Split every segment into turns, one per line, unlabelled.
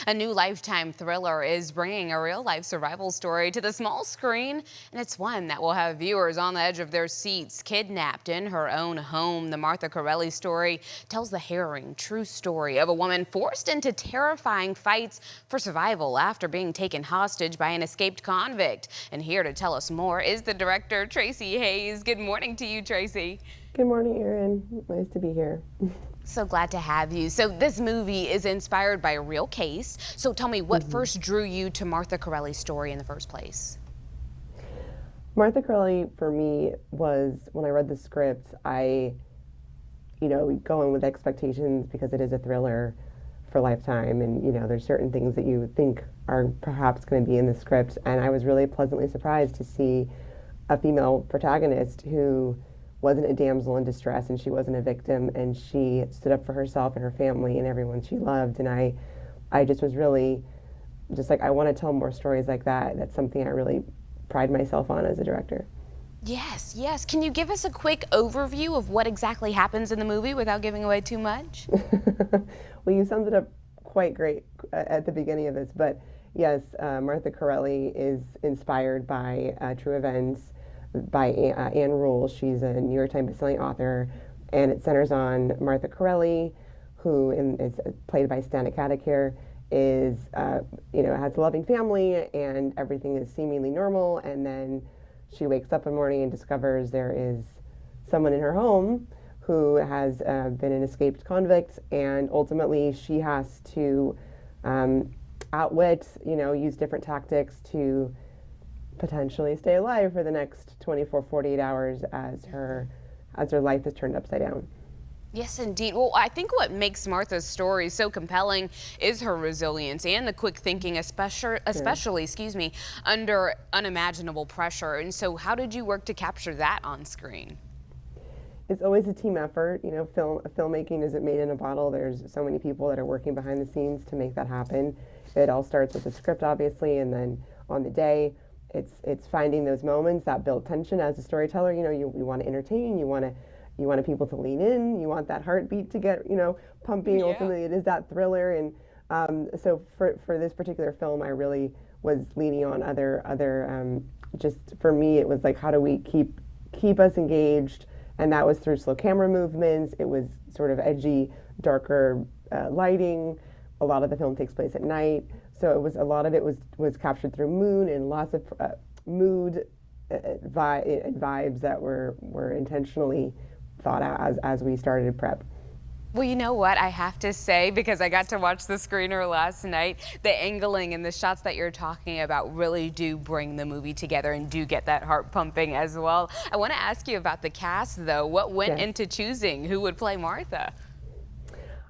A new Lifetime thriller is bringing a real-life survival story to the small screen, and it's one that will have viewers on the edge of their seats. Kidnapped in her own home, the Martha Carelli Story tells the harrowing, true story of a woman forced into terrifying fights for survival after being taken hostage by an escaped convict. And here to tell us more is the director, Traci Hays. Good morning to you, Traci.
Good morning, Erin. Nice to be here.
So glad to have you. So this movie is inspired by a real case. So tell me, what first drew you to Martha Carelli's story in the first place?
Martha Carelli, for me, was, when I read the script, I go in with expectations because it is a thriller for Lifetime, and, there's certain things that you think are perhaps going to be in the script, and I was really pleasantly surprised to see a female protagonist who wasn't a damsel in distress, and she wasn't a victim, and she stood up for herself and her family and everyone she loved. And I just was really just like, I want to tell more stories like that. That's something I really pride myself on as a director.
Yes, yes. Can you give us a quick overview of what exactly happens in the movie without giving away too much?
Well, you summed it up quite great at the beginning of this, but yes, Martha Carelli is inspired by true events by Anne Rule. She's a New York Times bestselling author, and it centers on Martha Carelli, who is played by Stana Katic, is has a loving family and everything is seemingly normal, and then she wakes up one morning and discovers there is someone in her home who has been an escaped convict, and ultimately she has to outwit, use different tactics to potentially stay alive for the next 24, 48 hours as her life is turned upside down.
Yes, indeed. Well, I think what makes Martha's story so compelling is her resilience and the quick thinking, especially, under unimaginable pressure. And so how did you work to capture that on screen?
It's always a team effort. Filmmaking isn't made in a bottle. There's so many people that are working behind the scenes to make that happen. It all starts with the script, obviously, and then on the day, it's finding those moments that build tension as a storyteller. You want to entertain, you want people to lean in, you want that heartbeat to get pumping. Yeah. Ultimately, it is that thriller, and so for this particular film, I really was leaning on other just for me, it was like, how do we keep us engaged, and that was through slow camera movements. It was sort of edgy, darker lighting. A lot of the film takes place at night. So a lot of it was captured through mood, and lots of mood vibes that were intentionally thought out as we started prep.
Well, you know what I have to say, because I got to watch the screener last night, the angling and the shots that you're talking about really do bring the movie together and do get that heart pumping as well. I want to ask you about the cast, though. What went into choosing who would play Martha?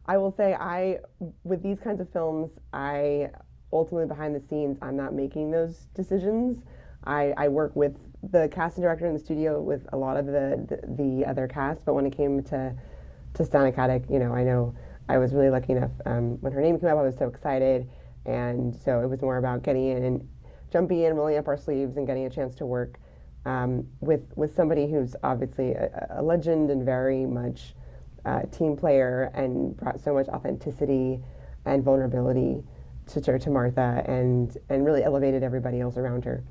I will say, with these kinds of films, ultimately behind the scenes, I'm not making those decisions. I work with the casting director in the studio with a lot of the other cast, but when it came to Stana Katic, I know I was really lucky enough. When her name came up, I was so excited, and so it was more about getting in and jumping in, rolling up our sleeves, and getting a chance to work with somebody who's obviously a legend and very much team player, and brought so much authenticity and vulnerability to Martha, and really elevated everybody else around her.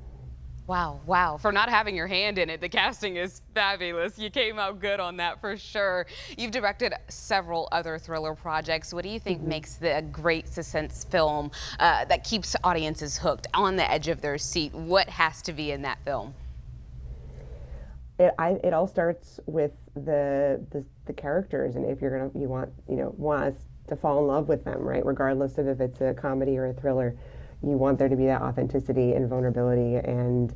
Wow. For not having your hand in it, the casting is fabulous. You came out good on that for sure. You've directed several other thriller projects. What do you think makes the great suspense film that keeps audiences hooked on the edge of their seat? What has to be in that film?
It all starts with the characters, and if you want us to fall in love with them, right? Regardless of if it's a comedy or a thriller, you want there to be that authenticity and vulnerability. And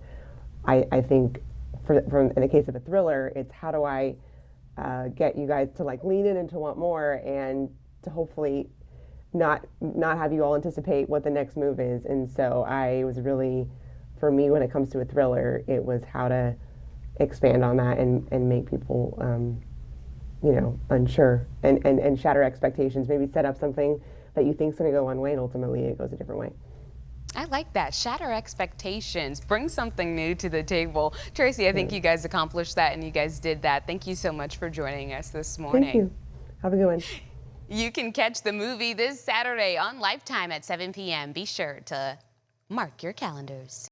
I think in the case of a thriller, it's how do I get you guys to lean in and to want more, and to hopefully not have you all anticipate what the next move is. And so I was really, for me, when it comes to a thriller, it was how to expand on that and make people unsure, and shatter expectations, maybe set up something that you think is going to go one way and ultimately it goes a different way.
I like that. Shatter expectations. Bring something new to the table. Traci, I think you guys accomplished that, and you guys did that. Thank you so much for joining us this morning.
Thank you. Have a good one.
You can catch the movie this Saturday on Lifetime at 7 p.m. Be sure to mark your calendars.